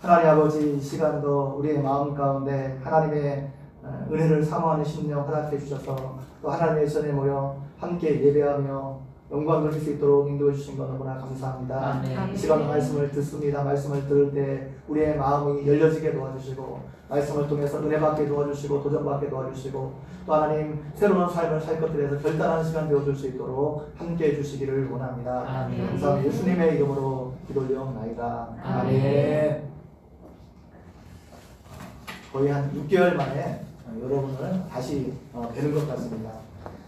하나님 아버지, 이 시간도 우리의 마음 가운데 하나님의 은혜를 사모하는 심령 허락해 주셔서 또 하나님의 전에 모여 함께 예배하며 영광 돌릴 수 있도록 인도해 주신 것 너무나 감사합니다. 아멘. 이 시간 말씀을 듣습니다. 말씀을 들을 때 우리의 마음이 열려지게 도와주시고 말씀을 통해서 은혜 받게 도와주시고 도전 받게 도와주시고 또 하나님 새로운 삶을 살 것들에서 결단하는 시간 되어줄 수 있도록 함께해 주시기를 원합니다. 아멘. 감사합니다. 예수님의 이름으로 기도드리옵나이다. 아멘. 거의 한 6개월 만에 여러분을 다시 뵈는 것 같습니다.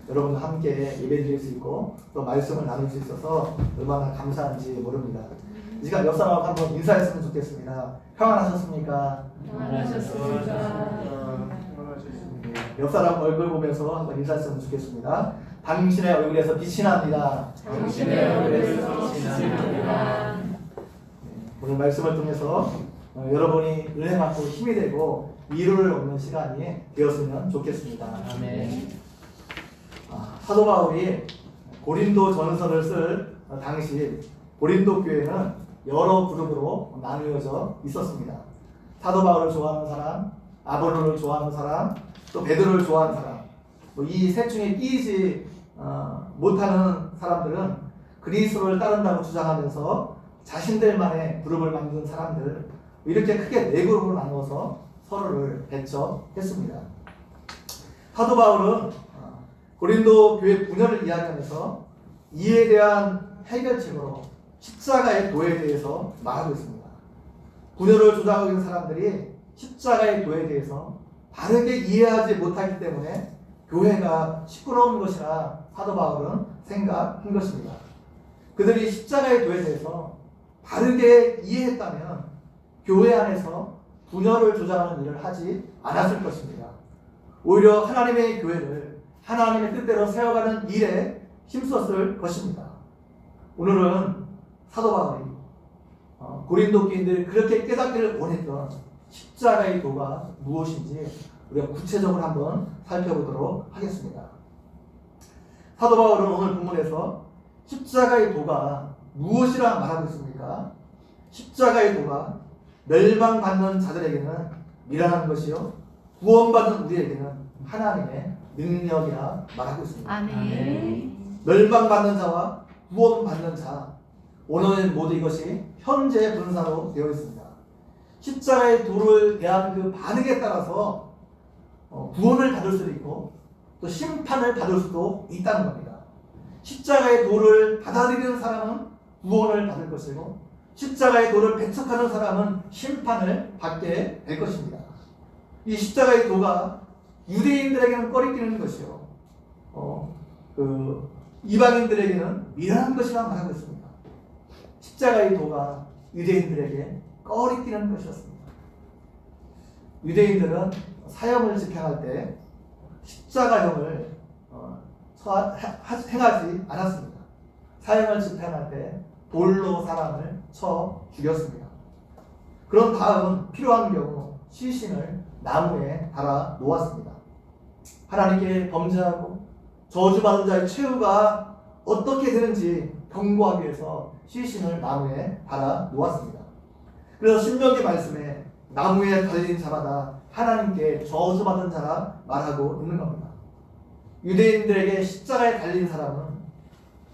여러분과 함께 예배드릴 수 있고 또 말씀을 나눌 수 있어서 얼마나 감사한지 모릅니다. 이 시간 옆 사람하고 한번 인사했으면 좋겠습니다. 평안하셨습니까? 평안하셨습니까? 옆 사람 얼굴 보면서 한번 인사했으면 좋겠습니다. 당신의 얼굴에서 빛이 납니다. 당신의 얼굴에서 빛이 납니다. 오늘 말씀을 통해서 여러분이 은혜 받고 힘이 되고 위로를 얻는 시간이 되었으면 좋겠습니다. 아멘. 사도 바울이 고린도 전서를 쓸 당시 고린도 교회는 여러 그룹으로 나누어져 있었습니다. 사도 바울을 좋아하는 사람, 아볼로를 좋아하는 사람, 또 베드로를 좋아하는 사람, 이 셋 중에 끼지 못하는 사람들은 그리스도를 따른다고 주장하면서 자신들만의 그룹을 만든 사람들, 이렇게 크게 네 그룹으로 나누어서 서로를 배척했습니다. 사도 바울은 고린도 교회 분열을 이야기하면서 이에 대한 해결책으로 십자가의 도에 대해서 말하고 있습니다. 분열을 조장하고 있는 사람들이 십자가의 도에 대해서 바르게 이해하지 못하기 때문에 교회가 시끄러운 것이라 사도 바울은 생각한 것입니다. 그들이 십자가의 도에 대해서 바르게 이해했다면 교회 안에서 분열을 조장하는 일을 하지 않았을 것입니다. 오히려 하나님의 교회를 하나님의 뜻대로 세워가는 일에 힘썼을 것입니다. 오늘은 사도 바울이 고린도 교인들이 그렇게 깨닫기를 원했던 십자가의 도가 무엇인지 우리가 구체적으로 한번 살펴보도록 하겠습니다. 사도 바울은 오늘 본문에서 십자가의 도가 무엇이라 말하고 있습니까? 십자가의 도가 멸망받는 자들에게는 미련한 것이요 구원받은 우리에게는 하나님의 능력이라 말하고 있습니다. 아멘. 멸망받는 자와 구원받는 자, 오늘은 모두 이것이 현재 분사로 되어 있습니다. 십자가의 도를 대한 그 반응에 따라서 구원을 받을 수도 있고 또 심판을 받을 수도 있다는 겁니다. 십자가의 도를 받아들이는 사람은 구원을 받을 것이고 십자가의 도를 배척하는 사람은 심판을 받게 될 것입니다. 이 십자가의 도가 유대인들에게는 꺼리끼는 것이요, 이방인들에게는 미련한 것이라 말하고 있습니다. 십자가의 도가 유대인들에게 꺼리끼는 것이었습니다. 유대인들은 사형을 집행할 때 십자가형을 행하지 않았습니다. 사형을 집행할 때 돌로 사람을 쳐 죽였습니다. 그런 다음 필요한 경우 시신을 나무에 달아 놓았습니다. 하나님께 범죄하고 저주받은 자의 최후가 어떻게 되는지 경고하기 위해서 시신을 나무에 달아 놓았습니다. 그래서 신명기 말씀에 나무에 달린 자마다 하나님께 저주받은 자라 말하고 있는 겁니다. 유대인들에게 십자가에 달린 사람은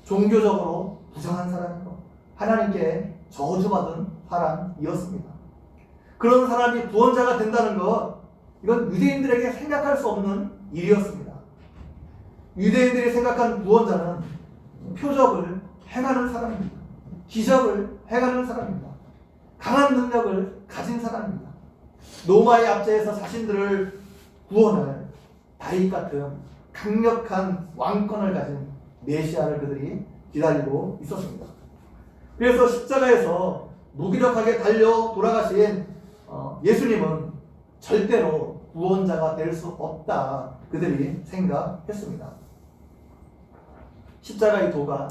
종교적으로 부정한 사람이고 하나님께 저주받은 사람이었습니다. 그런 사람이 구원자가 된다는 것, 이건 유대인들에게 생각할 수 없는 일이었습니다. 유대인들이 생각한 구원자는 표적을 행하는 사람입니다. 기적을 행하는 사람입니다. 강한 능력을 가진 사람입니다. 로마의 압제에서 자신들을 구원할 다윗 같은 강력한 왕권을 가진 메시아를 그들이 기다리고 있었습니다. 그래서 십자가에서 무기력하게 달려 돌아가신 예수님은 절대로 구원자가 될 수 없다, 그들이 생각했습니다. 십자가의 도가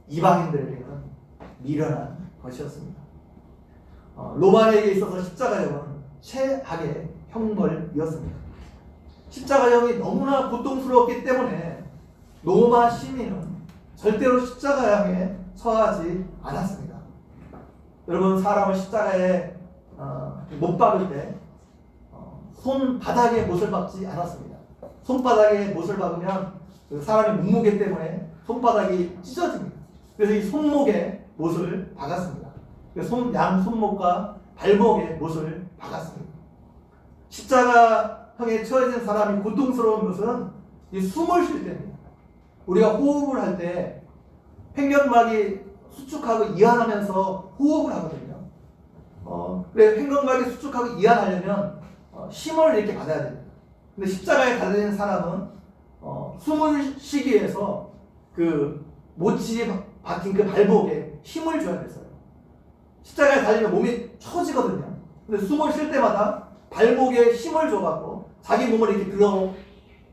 이방인들에게는 미련한 것이었습니다. 로마에게 있어서 십자가형은 최악의 형벌이었습니다. 십자가형이 너무나 고통스러웠기 때문에 로마 시민은 절대로 십자가형에 처하지 않았습니다. 여러분, 사람을 십자가에 못 박을 때 손바닥에 못을 박지 않았습니다. 손바닥에 못을 박으면 그 사람의 몸무게 때문에 손바닥이 찢어집니다. 그래서 이 손목에 못을 박았습니다. 그래서 양 손목과 발목에 못을 박았습니다. 십자가형에 처해진 사람이 고통스러운 것은 이 숨을 쉴 때입니다. 우리가 호흡을 할 때 횡격막이 수축하고 이완하면서 호흡을 하거든요. 그래 횡격막이 수축하고 이완하려면 힘을 이렇게 받아야 됩니다. 근데 십자가에 달린 사람은 숨을 쉬기 위해서 그 못이 박힌 그 발목에 힘을 줘야 됐어요. 십자가에 달리면 몸이 처지거든요. 근데 숨을 쉴 때마다 발목에 힘을 줘갖고 자기 몸을 이렇게 들어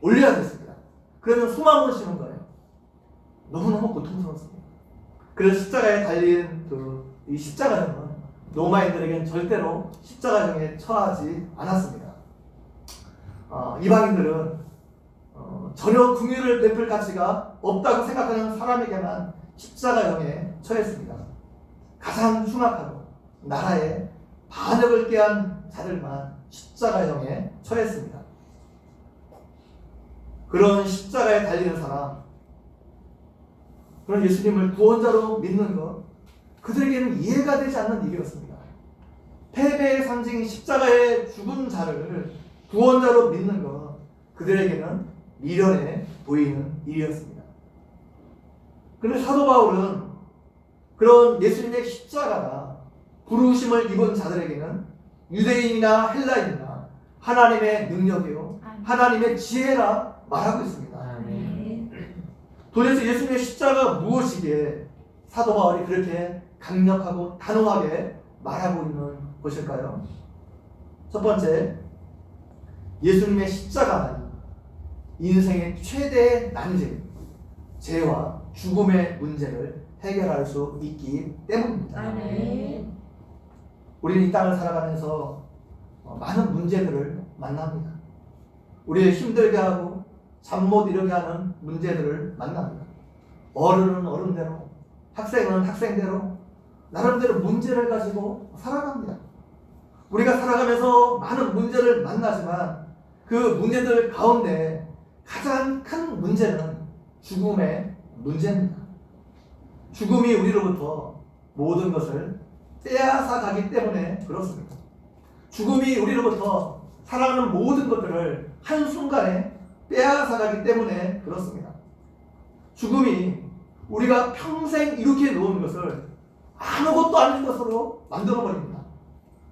올려야 됐습니다. 그러면 숨 한 번 쉬는 거예요. 너무너무 고통스럽습니다. 그래서 십자가에 달린 이 십자가형은 로마인들에게는 절대로 십자가형에 처하지 않았습니다. 이방인들은 전혀 긍휼을 베풀 가치가 없다고 생각하는 사람에게만 십자가형에 처했습니다. 가장 흉악하고 나라에 반역을 꾀한 자들만 십자가형에 처했습니다. 그런 십자가에 달리는 사람, 그런 예수님을 구원자로 믿는 것, 그들에게는 이해가 되지 않는 일이었습니다. 패배의 상징인 십자가에 죽은 자를 구원자로 믿는 것, 그들에게는 미련해 보이는 일이었습니다. 그런데 사도 바울은 그런 예수님의 십자가가 부르심을 입은 자들에게는 유대인이나 헬라인이나 하나님의 능력이요 하나님의 지혜라 말하고 있습니다. 도대체 예수님의 십자가가 무엇이기에 사도 바울이 그렇게 강력하고 단호하게 말하고 있는 것일까요? 첫 번째, 예수님의 십자가는 인생의 최대 난제, 죄와 죽음의 문제를 해결할 수 있기 때문입니다. 우리는 이 땅을 살아가면서 많은 문제들을 만납니다. 우리를 힘들게 하고 잠 못 이루게 하는 문제들을 만납니다. 어른은 어른대로, 학생은 학생대로 나름대로 문제를 가지고 살아갑니다. 우리가 살아가면서 많은 문제를 만나지만 그 문제들 가운데 가장 큰 문제는 죽음의 문제입니다. 죽음이 우리로부터 모든 것을 빼앗아 가기 때문에 그렇습니다. 죽음이 우리로부터 사랑하는 모든 것들을 한순간에 빼앗아 가기 때문에 그렇습니다. 죽음이 우리가 평생 이렇게 놓은 것을 아무것도 아닌 것으로 만들어버립니다.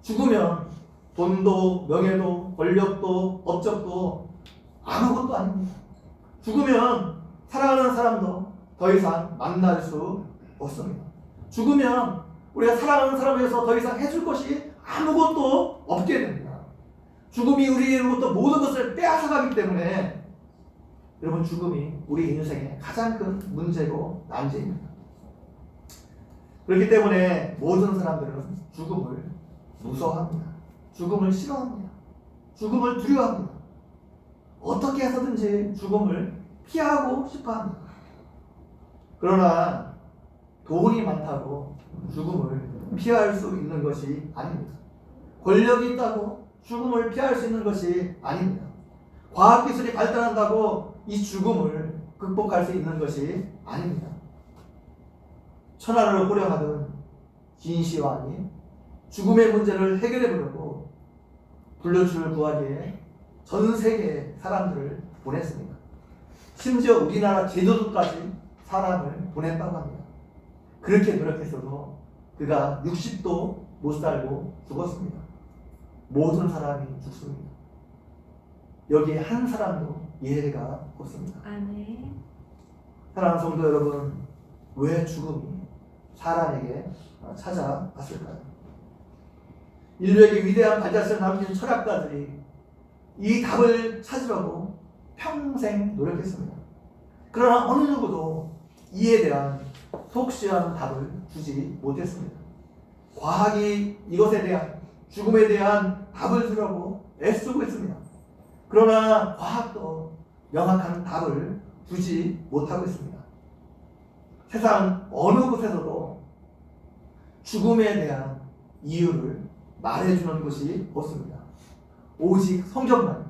죽으면 돈도 명예도 권력도 업적도 아무것도 아닙니다. 죽으면 사랑하는 사람도 더 이상 만날 수 없습니다. 죽으면 우리가 사랑하는 사람에게서 더 이상 해줄 것이 아무것도 없게 됩니다. 죽음이 우리로부터 모든 것을 빼앗아가기 때문에 여러분, 죽음이 우리 인생의 가장 큰 문제고 난제입니다. 그렇기 때문에 모든 사람들은 죽음을 무서워합니다. 죽음을 싫어합니다. 죽음을 두려워합니다. 어떻게 해서든지 죽음을 피하고 싶어합니다. 그러나 돈이 많다고 죽음을 피할 수 있는 것이 아닙니다. 권력이 있다고 죽음을 피할 수 있는 것이 아닙니다. 과학기술이 발달한다고 이 죽음을 극복할 수 있는 것이 아닙니다. 천하를 호령하던 진시황이 죽음의 문제를 해결해 보려고 불려주를 구하기 위해 전 세계의 사람들을 보냈습니다. 심지어 우리나라 제주도까지 사람을 보냈다고 합니다. 그렇게 노력했어도 그가 60도 못 살고 죽었습니다. 모든 사람이 죽습니다. 여기에 한 사람도 예외가 없습니다. 사랑하는 성도 여러분, 왜 죽음이 사람에게 찾아왔을까요? 인류에게 위대한 발자취를 남긴 철학가들이 이 답을 찾으려고 평생 노력했습니다. 그러나 어느 누구도 이에 대한 속 시원한 답을 주지 못했습니다. 과학이 이것에 대한, 죽음에 대한 답을 주려고 애쓰고 있습니다. 그러나 과학도 명확한 답을 주지 못하고 있습니다. 세상 어느 곳에서도 죽음에 대한 이유를 말해주는 것이 없습니다. 오직 성경만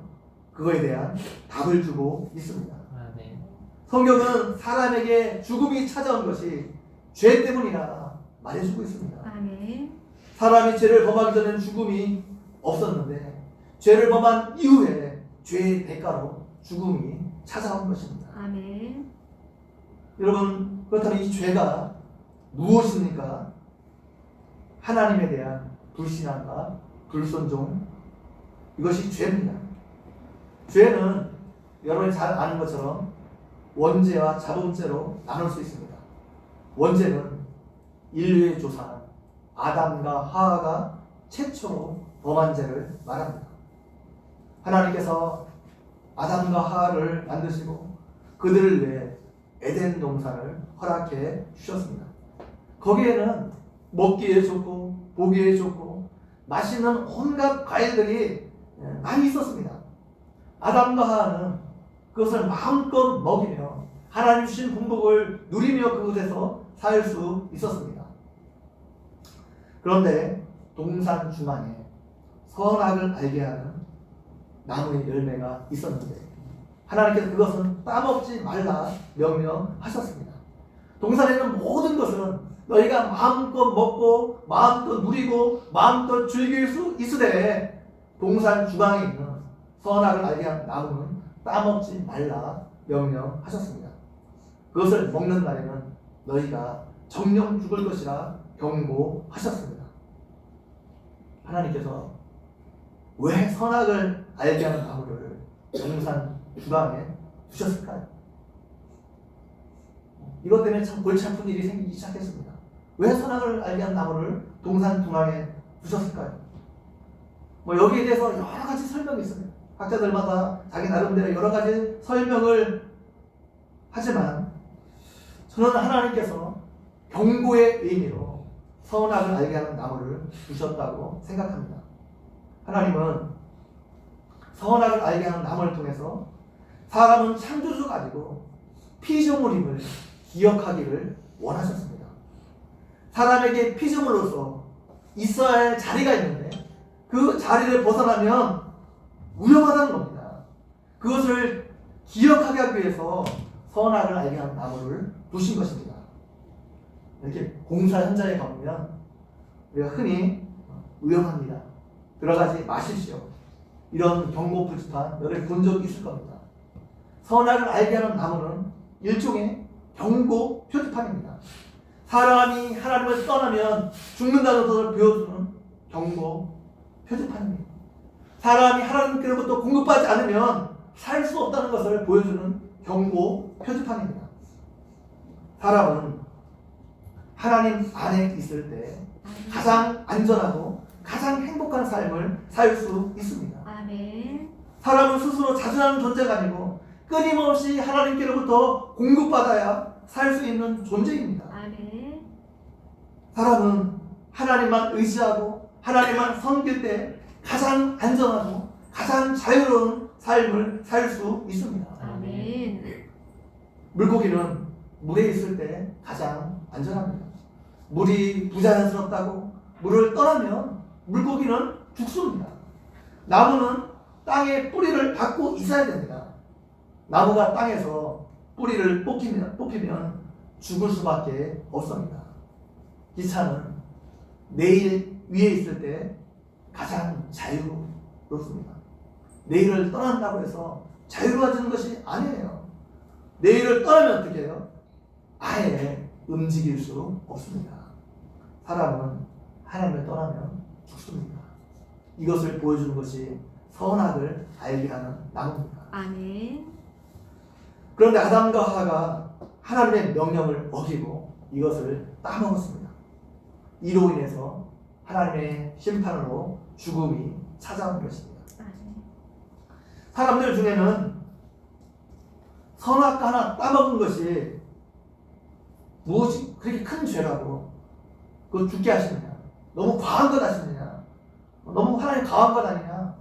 그거에 대한 답을 주고 있습니다. 아멘. 성경은 사람에게 죽음이 찾아온 것이 죄 때문이라 말해주고 있습니다. 아멘. 사람이 죄를 범하기 전에는 죽음이 없었는데 죄를 범한 이후에 죄의 대가로 죽음이 찾아온 것입니다. 아멘. 여러분, 그렇다면 이 죄가 무엇입니까? 하나님에 대한 불신앙과 불순종, 이것이 죄입니다. 죄는 여러분이 잘 아는 것처럼 원죄와 자본죄로 나눌 수 있습니다. 원죄는 인류의 조상 아담과 하와가 최초로 범한 죄를 말합니다. 하나님께서 아담과 하와를 만드시고 그들을 위해 에덴 동산을 허락해 주셨습니다. 거기에는 먹기에 좋고 보기에 좋고 맛있는 온갖 과일들이 많이 있었습니다. 아담과 하와는 그것을 마음껏 먹이며 하나님 주신 풍복을 누리며 그곳에서 살 수 있었습니다. 그런데 동산 중앙에 선악을 알게 하는 나무의 열매가 있었는데 하나님께서 그것은 따먹지 말라 명령하셨습니다. 동산에 있는 모든 것은 너희가 마음껏 먹고 마음껏 누리고 마음껏 즐길 수 있으되 동산 주방에 있는 선악을 알게 하는 나무는 따먹지 말라 명령하셨습니다. 그것을 먹는 날에는 너희가 정령 죽을 것이라 경고하셨습니다. 하나님께서 왜 선악을 알게 하는 나무를 동산 주방에 두셨을까요? 이것 때문에 참 골치 아픈 일이 생기기 시작했습니다. 왜 선악을 알게 하는 나무를 동산 중앙에 두셨을까요? 여기에 대해서 여러 가지 설명이 있습니다. 학자들마다 자기 나름대로 여러 가지 설명을 하지만 저는 하나님께서 경고의 의미로 선악을 알게 하는 나무를 두셨다고 생각합니다. 하나님은 선악을 알게 하는 나무를 통해서 사람은 창조주 가지고 피조물임을 기억하기를 원하셨습니다. 사람에게 피조물로서 있어야 할 자리가 있는데 그 자리를 벗어나면 위험하다는 겁니다. 그것을 기억하게 하기 위해서 선악을 알게 하는 나무를 두신 것입니다. 이렇게 공사 현장에 가보면 우리가 흔히 위험합니다. 들어가지 마십시오. 이런 경고 표지판 여러분이 본 적이 있을 겁니다. 선악을 알게 하는 나무는 일종의 경고 표지판입니다. 사람이 하나님을 떠나면 죽는다는 것을 보여주는 경고 표지판입니다. 사람이 하나님께로부터 공급받지 않으면 살 수 없다는 것을 보여주는 경고 표지판입니다. 사람은 하나님 안에 있을 때 가장 안전하고 가장 행복한 삶을 살 수 있습니다. 아멘. 사람은 스스로 자주하는 존재가 아니고 끊임없이 하나님께로부터 공급받아야 살 수 있는 존재입니다. 아멘. 사람은 하나님만 의지하고 하나님만 섬길 때 가장 안전하고 가장 자유로운 삶을 살 수 있습니다. 아멘. 물고기는 물에 있을 때 가장 안전합니다. 물이 부자연스럽다고 물을 떠나면 물고기는 죽습니다. 나무는 땅에 뿌리를 닫고 있어야 됩니다. 나무가 땅에서 뿌리를 뽑히면 죽을 수밖에 없습니다. 기차는 내일 위에 있을 때 가장 자유롭습니다. 내일을 떠난다고 해서 자유로워지는 것이 아니에요. 내일을 떠나면 어떻게 해요? 아예 움직일 수 없습니다. 사람은 하나님을 떠나면 죽습니다. 이것을 보여주는 것이 선악을 알게 하는 나무입니다. 아멘. 그런데 아담과 하와가 하나님의 명령을 어기고 이것을 따먹었습니다. 이로 인해서 하나님의 심판으로 죽음이 찾아온 것입니다. 아멘. 사람들 중에는 선악과 하나 따먹은 것이 무엇이 그렇게 큰 죄라고 그거 죽게 하시느냐, 너무 과한 것 하시느냐, 너무 하나님 강한 것 아니냐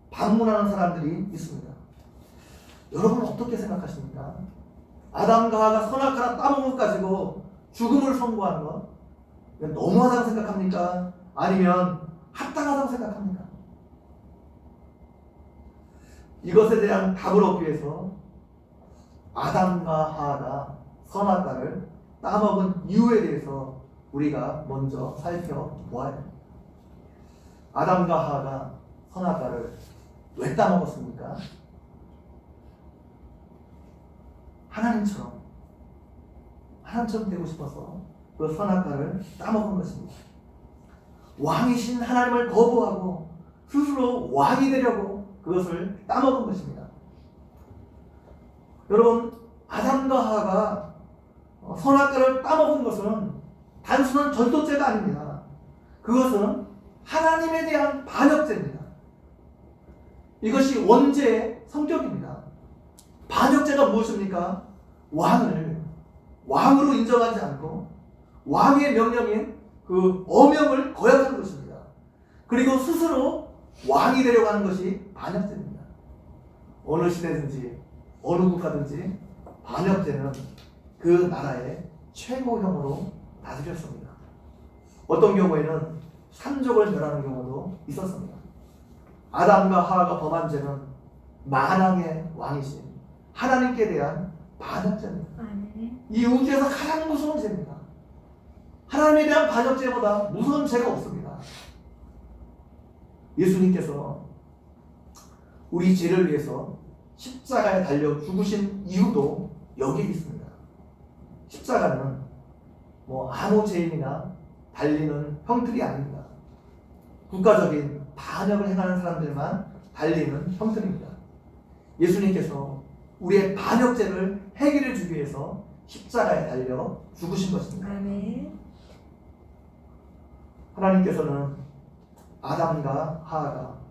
반문하는 사람들이 있습니다. 여러분은 어떻게 생각하십니까? 아담과 하와가 선악 하나 따먹은 것 가지고 죽음을 선고하는 것 너무하다고 생각합니까? 아니면 합당하다고 생각합니까? 이것에 대한 답을 얻기 위해서 아담과 하와가 선악과를 따먹은 이유에 대해서 우리가 먼저 살펴보아야 합니다. 아담과 하와가 선악과를 왜 따먹었습니까? 하나님처럼 되고 싶어서 그 선악과를 따먹은 것입니다. 왕이신 하나님을 거부하고 스스로 왕이 되려고 그것을 따먹은 것입니다. 여러분, 아담과 하와가 선악과를 따먹은 것은 단순한 전도죄가 아닙니다. 그것은 하나님에 대한 반역죄입니다. 이것이 원죄의 성격입니다. 반역죄가 무엇입니까? 왕을 왕으로 인정하지 않고 왕의 명령인 그 어명을 거역하는 것입니다. 그리고 스스로 왕이 되려고 하는 것이 반역죄입니다. 어느 시대든지 어느 국가든지 반역죄는 그 나라의 최고형으로 다스렸습니다. 어떤 경우에는 산족을 멸하는 경우도 있었습니다. 아담과 하와가 범한 죄는 만왕의 왕이신 하나님께 대한 반역죄입니다. 아멘. 이 우주에서 가장 무서운 죄입니다. 하나님에 대한 반역죄보다 무서운 죄가 없습니다. 예수님께서 우리 죄를 위해서 십자가에 달려 죽으신 이유도 여기에 있습니다. 십자가는 아무 죄인이나 달리는 형틀이 아닙니다. 국가적인 반역을 행하는 사람들만 달리는 형틀입니다. 예수님께서 우리의 반역죄를 해결해 주기 위해서 십자가에 달려 죽으신 것입니다. 아멘. 하나님께서는 아담과 하와가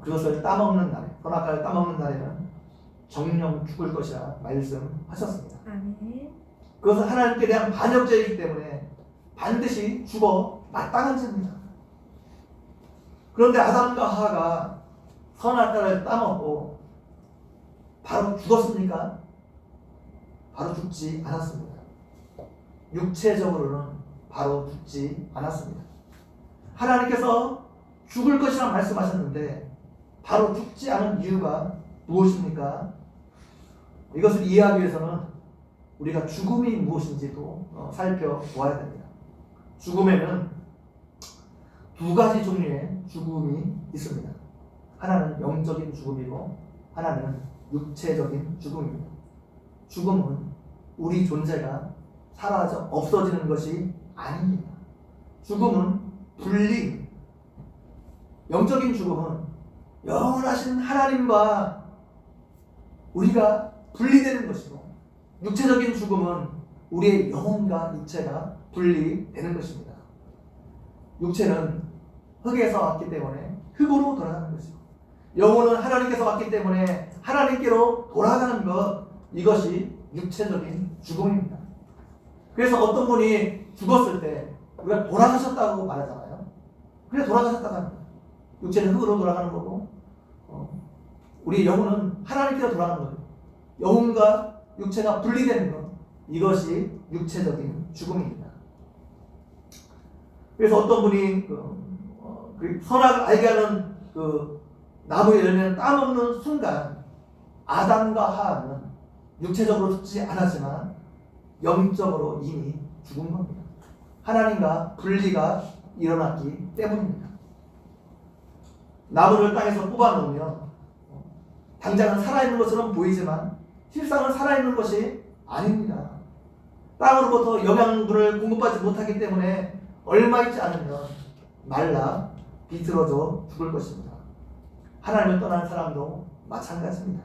그것을 따먹는 날에, 선악과를 따먹는 날에는 정령 죽을 것이라 말씀하셨습니다. 아멘. 그것은 하나님께 대한 반역죄이기 때문에 반드시 죽어 마땅한 죄입니다. 그런데 아담과 하와가 선악과를 따먹고 바로 죽었습니까? 바로 죽지 않았습니다. 육체적으로는 바로 죽지 않았습니다. 하나님께서 죽을 것이라 말씀하셨는데 바로 죽지 않은 이유가 무엇입니까? 이것을 이해하기 위해서는 우리가 죽음이 무엇인지도 살펴보아야 됩니다. 죽음에는 두 가지 종류의 죽음이 있습니다. 하나는 영적인 죽음이고 하나는 육체적인 죽음입니다. 죽음은 우리 존재가 사라져 없어지는 것이 아닙니다. 죽음은 분리. 영적인 죽음은 영원하신 하나님과 우리가 분리되는 것이고, 육체적인 죽음은 우리의 영혼과 육체가 분리되는 것입니다. 육체는 흙에서 왔기 때문에 흙으로 돌아가는 것이고, 영혼은 하나님께서 왔기 때문에 하나님께로 돌아가는 것, 이것이 육체적인 죽음입니다. 그래서 어떤 분이 죽었을 때 우리가 돌아가셨다고 말하잖아요. 그래, 돌아가셨다고 합니다. 육체는 흙으로 돌아가는 거고, 우리 영혼은 하나님께로 돌아가는 거예요. 영혼과 육체가 분리되는 것, 이것이 육체적인 죽음입니다. 그래서 어떤 분이 선악을 알게 하는 그 나무 열매를 따먹는 순간 아담과 하와는 육체적으로 죽지 않았지만 영적으로 이미 죽은 겁니다. 하나님과 분리가 일어났기 때문입니다. 나무를 땅에서 뽑아놓으면 당장은 살아있는 것처럼 보이지만 실상은 살아있는 것이 아닙니다. 땅으로부터 영양분을 공급받지 못하기 때문에 얼마 있지 않으면 말라 비틀어져 죽을 것입니다. 하나님을 떠난 사람도 마찬가지입니다.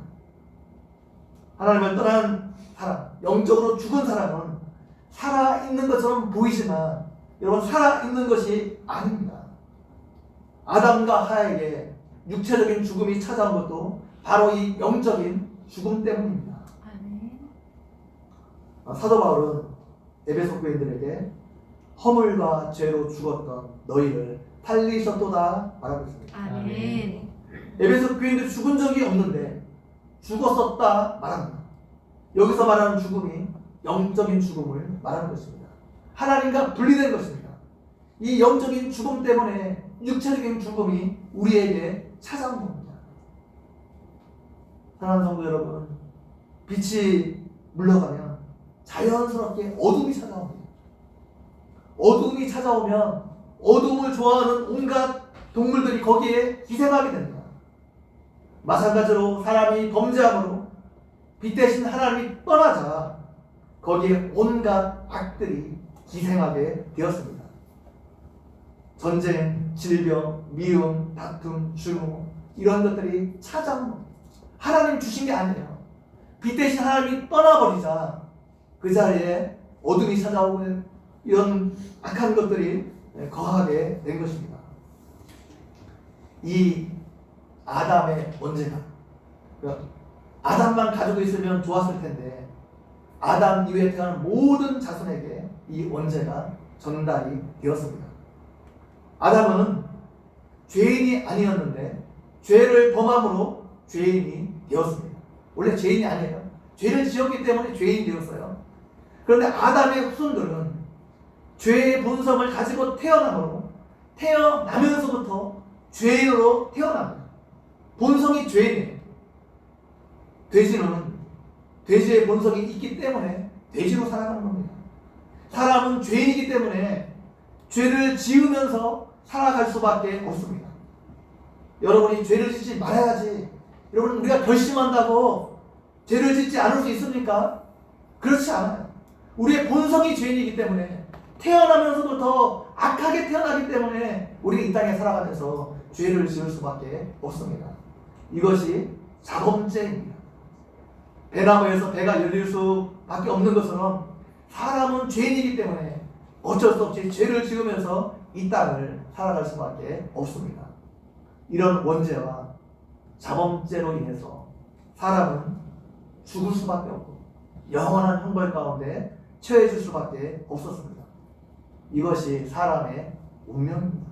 하나님을 떠난 사람, 영적으로 죽은 사람은 살아있는 것처럼 보이지만 여러분, 살아있는 것이 아닙니다. 아담과 하와에게 육체적인 죽음이 찾아온 것도 바로 이 영적인 죽음 때문입니다. 아멘. 사도 바울은 에베소 교인들에게 허물과 죄로 죽었던 너희를 살리셨도다 말하고 있습니다. 아멘. 에베소 교인들이 죽은 적이 없는데 죽었었다 말합니다. 여기서 말하는 죽음이 영적인 죽음을 말하는 것입니다. 하나님과 분리된 것입니다. 이 영적인 죽음 때문에 육체적인 죽음이 우리에게 찾아온 겁니다. 사랑하는 성도 여러분, 빛이 물러가면 자연스럽게 어둠이 찾아옵니다. 어둠이 찾아오면 어둠을 좋아하는 온갖 동물들이 거기에 기생하게 됩니다. 마찬가지로 사람이 범죄함으로 빛 대신 하나님이 떠나자 거기에 온갖 악들이 기생하게 되었습니다. 전쟁, 질병, 미움, 다툼, 증오 이런 것들이 찾아온 겁니다. 하나님 주신 게 아니에요. 빛 대신 하나님이 떠나버리자 그 자리에 어둠이 찾아오고 이런 악한 것들이 거하게 된 것입니다. 이 아담의 원죄가 아담만 가지고 있으면 좋았을 텐데 아담 이후에 태어난 모든 자손에게 이 원죄가 전달이 되었습니다. 아담은 죄인이 아니었는데 죄를 범함으로 죄인이 되었습니다. 원래 죄인이 아니에요. 죄를 지었기 때문에 죄인이 되었어요. 그런데 아담의 후손들은 죄의 본성을 가지고 태어나면서부터 죄인으로 태어납니다. 본성이 죄인이에요. 돼지는 돼지의 본성이 있기 때문에 돼지로 살아가는 겁니다. 사람은 죄인이기 때문에 죄를 지으면서 살아갈 수밖에 없습니다. 여러분이 죄를 짓지 말아야지, 여러분 우리가 결심한다고 죄를 짓지 않을 수 있습니까? 그렇지 않아요. 우리의 본성이 죄인이기 때문에 태어나면서부터 악하게 태어나기 때문에 우리가 이 땅에 살아가면서 죄를 지을 수밖에 없습니다. 이것이 자범죄입니다. 배나무에서 배가 열릴 수밖에 없는 것처럼 사람은 죄인이기 때문에 어쩔 수 없이 죄를 지으면서 이 땅을 살아갈 수밖에 없습니다. 이런 원죄와 자범죄로 인해서 사람은 죽을 수밖에 없고 영원한 형벌 가운데 처해질 수밖에 없었습니다. 이것이 사람의 운명입니다.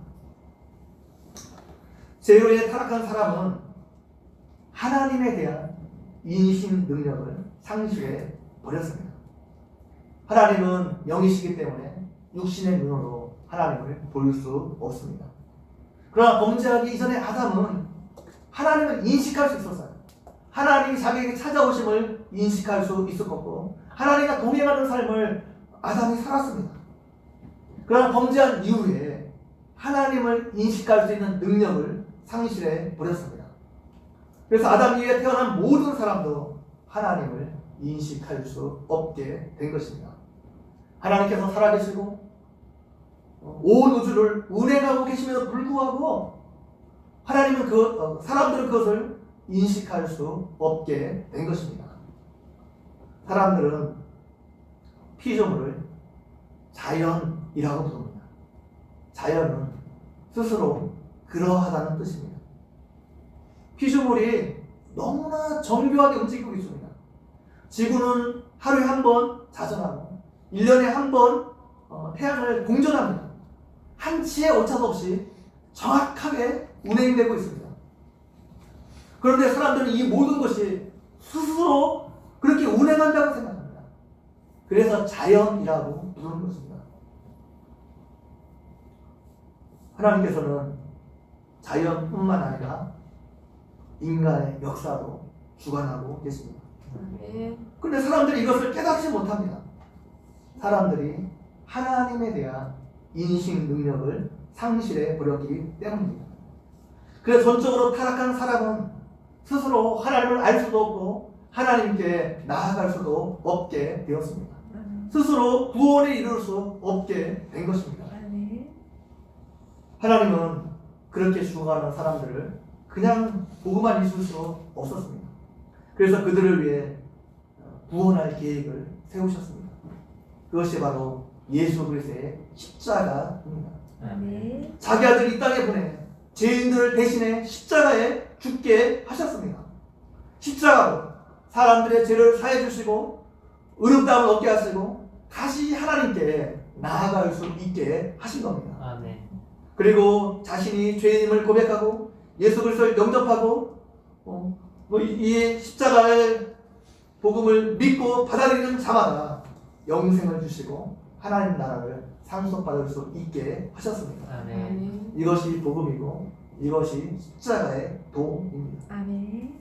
죄로에 타락한 사람은 하나님에 대한 인식 능력을 상실해 버렸습니다. 하나님은 영이시기 때문에 육신의 눈으로 하나님을 볼 수 없습니다. 그러나 범죄하기 이전에 아담은 하나님을 인식할 수 있었어요. 하나님이 자기에게 찾아오심을 인식할 수 있었고 하나님과 동행하는 삶을 아담이 살았습니다. 그러나 범죄한 이후에 하나님을 인식할 수 있는 능력을 상실해 버렸습니다. 그래서 아담 이후에 태어난 모든 사람도 하나님을 인식할 수 없게 된 것입니다. 하나님께서 살아계시고 온 우주를 운행하고 계심에도 불구하고 하나님은 사람들은 그것을 인식할 수 없게 된 것입니다. 사람들은 피조물을 자연이라고 부릅니다. 자연은 스스로 그러하다는 뜻입니다. 피조물이 너무나 정교하게 움직이고 있습니다. 지구는 하루에 한 번 자전하고 1년에 한 번 태양을 공전합니다. 한치의 오차도 없이 정확하게 운행되고 있습니다. 그런데 사람들은 이 모든 것이 스스로 그렇게 운행한다고 생각합니다. 그래서 자연이라고 부르는 것입니다. 하나님께서는 자연뿐만 아니라 인간의 역사도 주관하고 계십니다. 그런데 사람들이 이것을 깨닫지 못합니다. 사람들이 하나님에 대한 인식 능력을 상실해 버렸기 때문입니다. 그래서 전적으로 타락한 사람은 스스로 하나님을 알 수도 없고 하나님께 나아갈 수도 없게 되었습니다. 스스로 구원에 이룰 수 없게 된 것입니다. 하나님은 그렇게 죽어가는 사람들을 그냥 보고만 있을 수 없었습니다. 그래서 그들을 위해 구원할 계획을 세우셨습니다. 그것이 바로 예수 그리스도의 십자가입니다. 자기 아들 이 땅에 보내 죄인들을 대신해 십자가에 죽게 하셨습니다. 십자가로 사람들의 죄를 사해 주시고 의롭다함을 얻게 하시고 다시 하나님께 나아갈 수 있게 하신 겁니다. 아멘. 그리고 자신이 죄인임을 고백하고 예수 그리스도를 영접하고 이 십자가의 복음을 믿고 받아들이는 자마다 영생을 주시고 하나님 나라를 상속받을 수 있게 하셨습니다. 아멘. 이것이 복음이고 이것이 십자가의 도입니다. 아멘.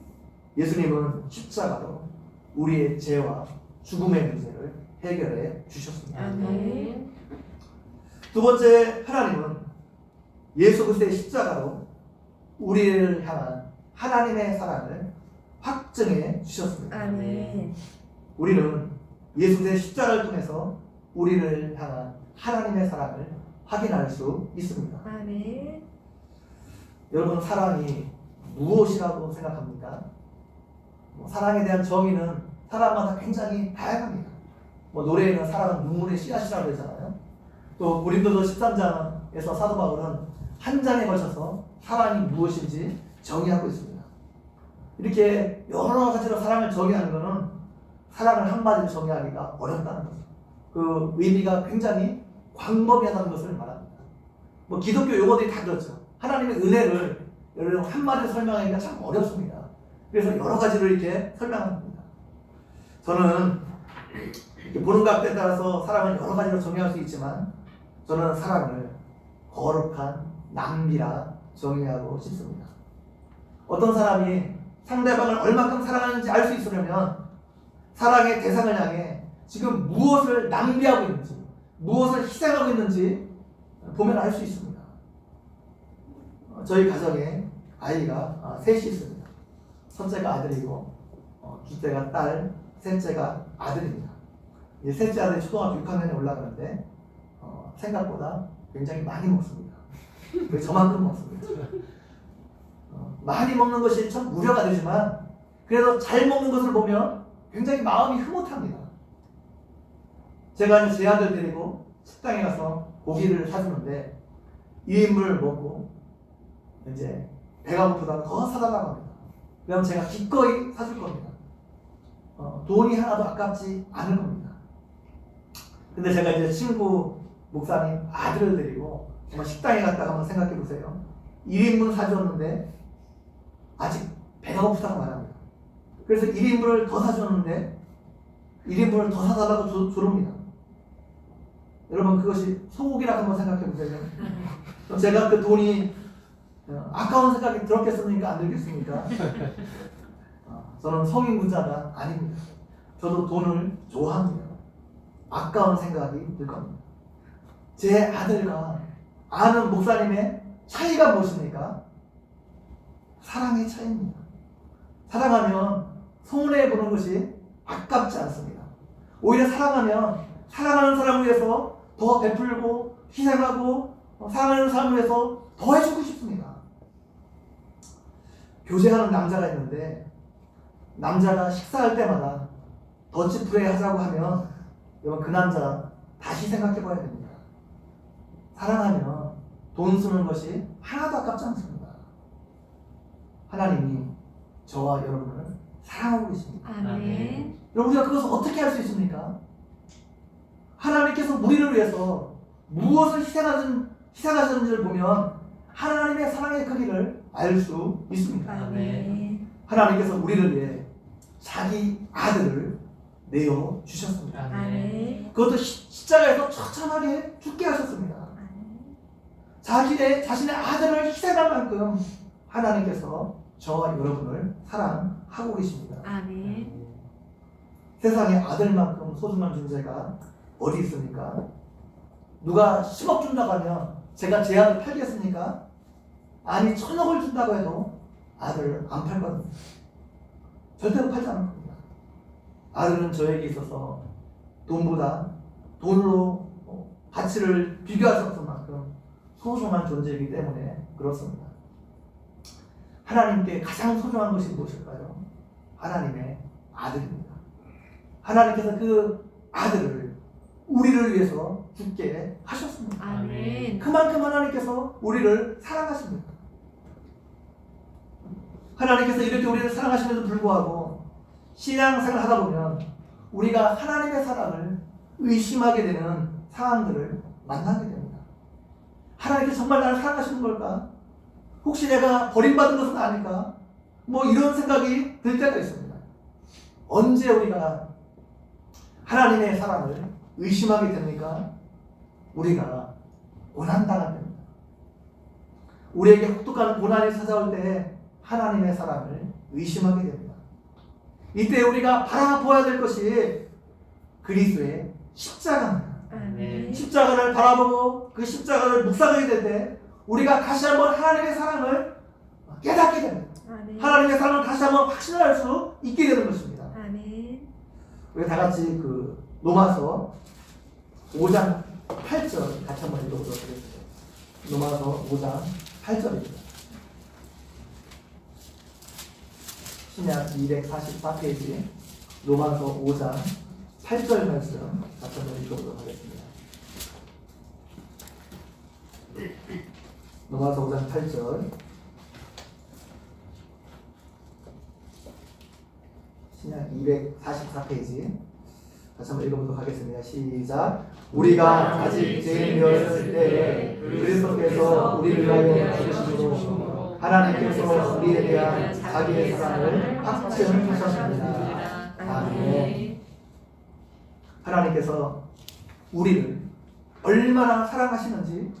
예수님은 십자가로 우리의 죄와 죽음의 문제를 해결해 주셨습니다. 아멘. 두 번째, 하나님은 예수 그리스도의 십자가로 우리를 향한 하나님의 사랑을 확증해 주셨습니다. 아멘. 우리는 예수 그리스도의 십자가를 통해서 우리를 향한 하나님의 사랑을 확인할 수 있습니다. 아멘. 여러분, 사랑이 무엇이라고 생각합니까? 사랑에 대한 정의는 사람마다 굉장히 다양합니다. 노래에는 사랑은 눈물의 씨앗이라고 그러잖아요. 또 고린도서 13장에서 사도 바울은 한 장에 걸쳐서 사랑이 무엇인지 정의하고 있습니다. 이렇게 여러 가지로 사랑을 정의하는 것은 사랑을 한마디로 정의하기가 어렵다는 거죠. 그 의미가 굉장히 광범위하다는 것을 말합니다. 기독교 용어들이 다 그렇죠. 하나님의 은혜를 여러분 한마디로 설명하기가 참 어렵습니다. 그래서 여러 가지로 이렇게 설명합니다. 저는 이렇게 보는 각도에 따라서 사랑을 여러 가지로 정의할 수 있지만 저는 사랑을 거룩한 낭비라 정의하고 싶습니다. 어떤 사람이 상대방을 얼마큼 사랑하는지 알 수 있으려면 사랑의 대상을 향해 지금 무엇을 낭비하고 있는지, 무엇을 희생하고 있는지 보면 알 수 있습니다. 저희 가정에 아이가 셋이 있습니다. 첫째가 아들이고, 둘째가 딸, 셋째가 아들입니다. 이제 셋째 아들이 초등학교 6학년에 올라가는데 생각보다 굉장히 많이 먹습니다. 저만큼 먹습니다. 많이 먹는 것이 참 우려가 되지만 그래도 잘 먹는 것을 보면 굉장히 마음이 흐뭇합니다. 제가 이제 제 아들 데리고 식당에 가서 고기를 사주는데 2인분을 먹고 이제 배가 고프다고 더 사달라고 합니다. 그럼 제가 기꺼이 사줄 겁니다. 돈이 하나도 아깝지 않을 겁니다. 근데 제가 이제 친구 목사님 아들을 데리고 정말 식당에 갔다가 한번 생각해 보세요. 1인분 사줬는데 아직 배가 고프다고 말합니다. 그래서 1인분을 더 사줬는데 1인분을 더 사달라고 조릅니다. 여러분, 그것이 소고기라고 한번 생각해 보세요. 제가 그 돈이 아까운 생각이 들었겠습니까? 안 들겠습니까? 저는 성인군자가 아닙니다. 저도 돈을 좋아합니다. 아까운 생각이 들 겁니다. 제 아들과 아는 목사님의 차이가 무엇입니까? 사랑의 차이입니다. 사랑하면 손해보는 것이 아깝지 않습니다. 오히려 사랑하면 사랑하는 사람을 위해서 더 베풀고 희생하고 사랑하는 사람을 위해서 더 해주고 싶습니다. 교제하는 남자가 있는데 남자가 식사할 때마다 더치프레이 하자고 하면 여러분, 그 남자 다시 생각해 봐야 됩니다. 사랑하면 돈 쓰는 것이 하나도 아깝지 않습니다. 하나님이 저와 여러분을 사랑하고 계십니다. 아멘. 여러분, 우리가 그것을 어떻게 할 수 있습니까? 하나님께서 우리를 위해서 무엇을 희생하셨는지를 보면 하나님의 사랑의 크기를 알 수 있습니다. 아멘. 하나님께서 우리를 위해 자기 아들을 내어 주셨습니다. 아멘. 그것도 십자가에서 처참하게 죽게 하셨습니다. 자신의 아들을 희생할 만큼 하나님께서 저와 여러분을 사랑하고 계십니다. 아멘. 세상에 아들만큼 소중한 존재가 어디 있습니까? 누가 10억 준다고 하면 제가 제 아들 팔겠습니까? 아니, 1000억을 준다고 해도 아들을 안 팔거든요. 절대로 팔지 않을 겁니다. 아들은 저에게 있어서 돈보다 돈으로 가치를 비교할 수 없을 만큼 소중한 존재이기 때문에 그렇습니다. 하나님께 가장 소중한 것이 무엇일까요? 하나님의 아들입니다. 하나님께서 그 아들을 우리를 위해서 죽게 하셨습니다. 아멘. 그만큼 하나님께서 우리를 사랑하십니다. 하나님께서 이렇게 우리를 사랑하심에도 불구하고 신앙생활을 하다 보면 우리가 하나님의 사랑을 의심하게 되는 상황들을 만나게 됩니다. 하나님께서 정말 나를 사랑하시는 걸까? 혹시 내가 버림받은 것은 아닐까? 이런 생각이 들 때가 있습니다. 언제 우리가 하나님의 사랑을 의심하게 됩니까? 우리가 고난당할 때입니다. 우리에게 혹독한 고난이 찾아올 때 하나님의 사랑을 의심하게 됩니다. 이때 우리가 바라보아야 될 것이 그리스도의 십자가입니다. 아멘. 십자가를 바라보고 그 십자가를 묵상하게 될 때 우리가 다시 한번 하나님의 사랑을 깨닫게 됩니다. 아멘. 하나님의 사랑을 다시 한번 확신할 수 있게 되는 것입니다. 아멘. 우리 다 같이 그 로마서 5장 8절 같이 한번 읽어보도록 하겠습니다. 로마서 5장 8절입니다. 신약 244페이지 로마서 5장 8절 말씀 같이 한번 읽어보도록 하겠습니다. 로마서 5장 8절 신약 244페이지 다시 한번 읽어보도록 하겠습니다. 시작. 우리가 아직 죄인이었을 때에 그리스도께서 우리를 위하여 죽으심으로 하나님께서 우리에 대한 자기의 사랑을 확증하셨습니다. 아멘. 하나님께서 우리를 얼마나 사랑하시는지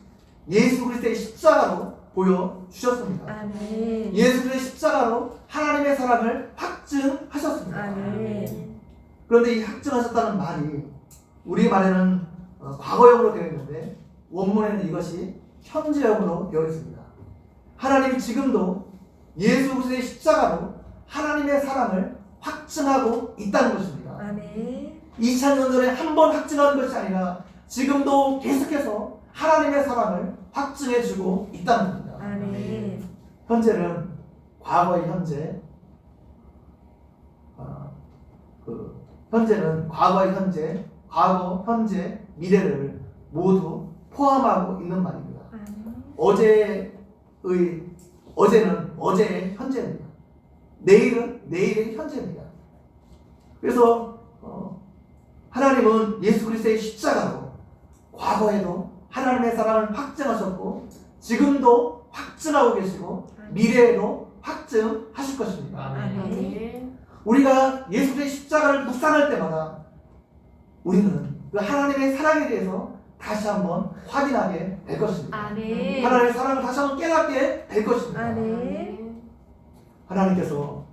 예수 그리스도의 십자가로 보여주셨습니다. 아멘. 예수 그리스도의 십자가로 하나님의 사랑을 확증하셨습니다. 아멘. 그런데 이 확증하셨다는 말이 우리 말에는 과거형으로 되어 있는데 원문에는 이것이 현재형으로 되어 있습니다. 하나님이 지금도 예수 그리스도의 십자가로 하나님의 사랑을 확증하고 있다는 것입니다. 아멘. 2000년 전에 한 번 확증하는 것이 아니라 지금도 계속해서 하나님의 사랑을 확증해주고 있다는 겁니다. 아멘. 현재는 과거의 현재, 현재는 과거의 현재, 과거, 현재, 미래를 모두 포함하고 있는 말입니다. 어제는 어제의 현재입니다. 내일은 내일의 현재입니다. 그래서 하나님은 예수 그리스도의 십자가로 과거에도 하나님의 사랑을 확증하셨고 지금도 확증하고 계시고 미래에도 확증하실 것입니다. 아멘. 우리가 예수 그리스도의 십자가를 묵상할 때마다 우리는 그 하나님의 사랑에 대해서 다시 한번 확인하게 될 것입니다. 아멘. 하나님의 사랑을 다시 한번 깨닫게 될 것입니다. 아멘. 하나님께서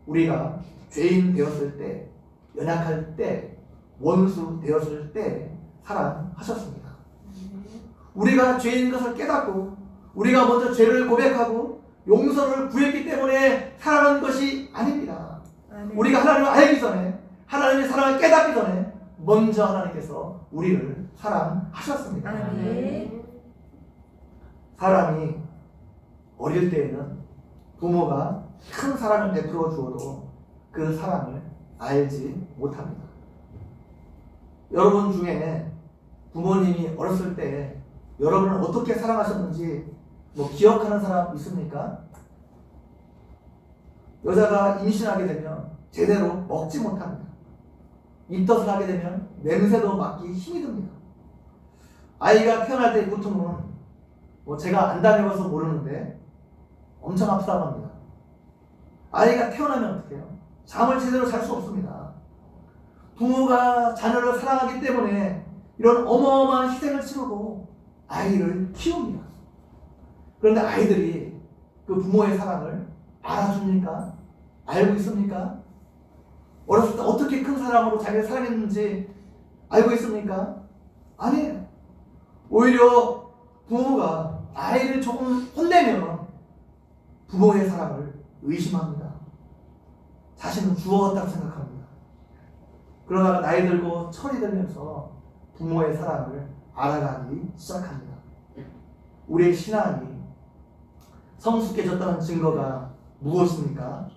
우리가 죄인 되었을 때, 연약할 때, 원수 되었을 때 사랑하셨습니다. 우리가 죄인 것을 깨닫고 우리가 먼저 죄를 고백하고 용서를 구했기 때문에 사랑하는 것이 아닙니다. 아멘. 우리가 하나님을 알기 전에 하나님의 사랑을 깨닫기 전에 먼저 하나님께서 우리를 사랑하셨습니다. 아멘. 사람이 어릴 때에는 부모가 큰 사랑을 베풀어 주어도 그 사랑을 알지 못합니다. 여러분 중에 부모님이 어렸을 때 여러분을 어떻게 사랑하셨는지 기억하는 사람 있습니까? 여자가 임신하게 되면 제대로 먹지 못합니다. 입덧을 하게 되면 냄새도 맡기 힘이 듭니다. 아이가 태어날 때의 고통은 제가 안 다녀봐서 모르는데 엄청 아프다고 합니다. 아이가 태어나면 어떻게 해요? 잠을 제대로 잘 수 없습니다. 부모가 자녀를 사랑하기 때문에 이런 어마어마한 희생을 치르고 아이를 키웁니다. 그런데 아이들이 그 부모의 사랑을 알아줍니까? 알고 있습니까? 어렸을 때 어떻게 큰 사랑으로 자기를 사랑했는지 알고 있습니까? 아니에요. 오히려 부모가 아이를 조금 혼내면 부모의 사랑을 의심합니다. 자신은 죽어갔다고 생각합니다. 그러다가 나이 들고 철이 들면서 부모의 사랑을 알아가기 시작합니다. 우리의 신앙이 성숙해졌다는 증거가 무엇입니까?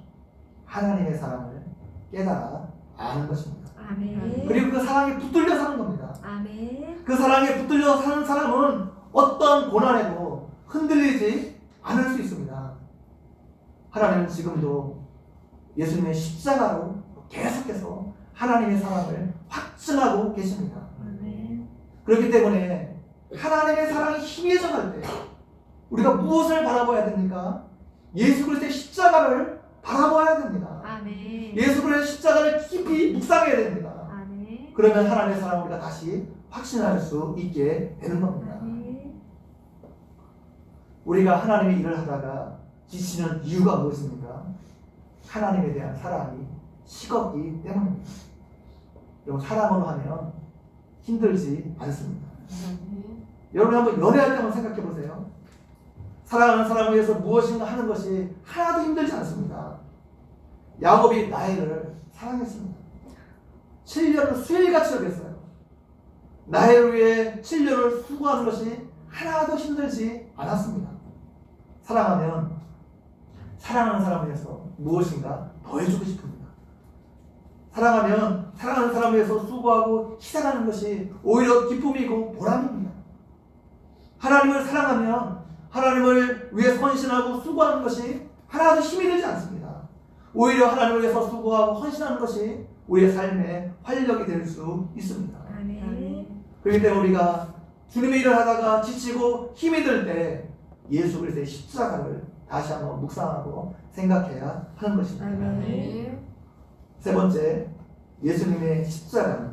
하나님의 사랑을 깨달아 아는 것입니다. 아멘. 그리고 그 사랑에 붙들려 사는 겁니다. 아멘. 그 사랑에 붙들려 사는 사람은 어떤 고난에도 흔들리지 않을 수 있습니다. 하나님은 지금도 예수님의 십자가로 계속해서 하나님의 사랑을 확증하고 계십니다. 아멘. 그렇기 때문에 하나님의 사랑이 희미해져 갈 때 우리가 무엇을 바라봐야 됩니까? 예수 그리스도의 십자가를 바라봐야 됩니다. 아멘. 예수 그리스도의 십자가를 깊이 묵상해야 됩니다. 아멘. 그러면 하나님의 사랑을 우리가 다시 확신할 수 있게 되는 겁니다. 아멘. 우리가 하나님의 일을 하다가 지치는 이유가 무엇입니까? 하나님에 대한 사랑이 식었기 때문입니다. 여러분, 사랑으로 하면 힘들지 않습니다. 여러분 한번 연애할 때 한번 생각해 보세요. 사랑하는 사람을 위해서 무엇인가 하는 것이 하나도 힘들지 않습니다. 야곱이 라헬을 사랑했습니다. 7년을 수일같이 여겼어요. 라헬을 위해 7년을 수고하는 것이 하나도 힘들지 않았습니다. 사랑하면 사랑하는 사람을 위해서 무엇인가 더 해주고 싶습니다. 사랑하면 사랑하는 사람을 위해서 수고하고 희생하는 것이 오히려 기쁨이고 보람입니다. 하나님을 사랑하면 하나님을 위해 헌신하고 수고하는 것이 하나도 힘이 들지 않습니다. 오히려 하나님을 위해서 수고하고 헌신하는 것이 우리의 삶의 활력이 될 수 있습니다. 아멘. 그렇기 때문에 우리가 주님의 일을 하다가 지치고 힘이 들 때 예수 그리스도의 십자가를 다시 한번 묵상하고 생각해야 하는 것입니다. 아멘. 세 번째, 예수님의 십자가는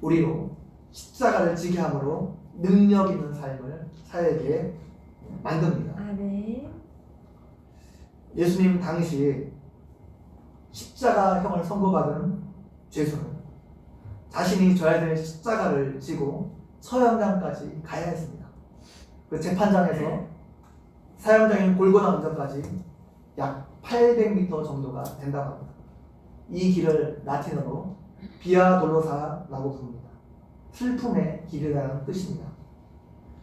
우리로 십자가를 지게 함으로 능력 있는 삶을 살게 만듭니다. 아멘. 예수님 당시 십자가형을 선고받은 죄수는 자신이 져야 될 십자가를 지고 서양장까지 가야 했습니다. 그 재판장에서 사형장인 골고나 운전까지 약 800m 정도가 된다고 합니다. 이 길을 라틴어로 비아 돌로사라고 부릅니다. 슬픔의 길이라는 뜻입니다.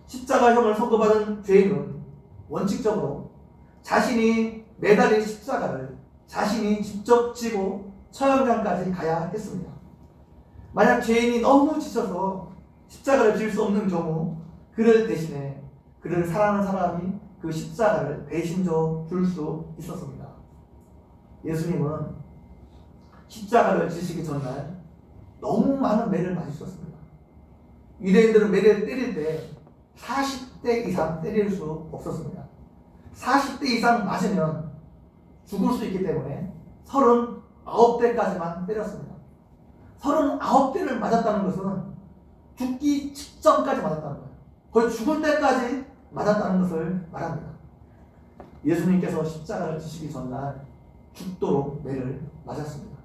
십자가형을 선고받은 죄인은 원칙적으로 자신이 매달린 십자가를 자신이 직접 지고 처형장까지 가야 했습니다. 만약 죄인이 너무 지쳐서 십자가를 질 수 없는 경우 그를 대신해 그를 사랑하는 사람이 그 십자가를 대신져 줄 수 있었습니다. 예수님은 십자가를 지시기 전날 너무 많은 매를 맞으셨습니다. 유대인들은 매를 때릴 때 40대 이상 때릴 수 없었습니다. 40대 이상 맞으면 죽을 수 있기 때문에 39대까지만 때렸습니다. 39대를 맞았다는 것은 죽기 직전까지 맞았다는 거예요. 거의 죽을 때까지 맞았다는 것을 말합니다. 예수님께서 십자가를 지시기 전날 죽도록 매를 맞았습니다.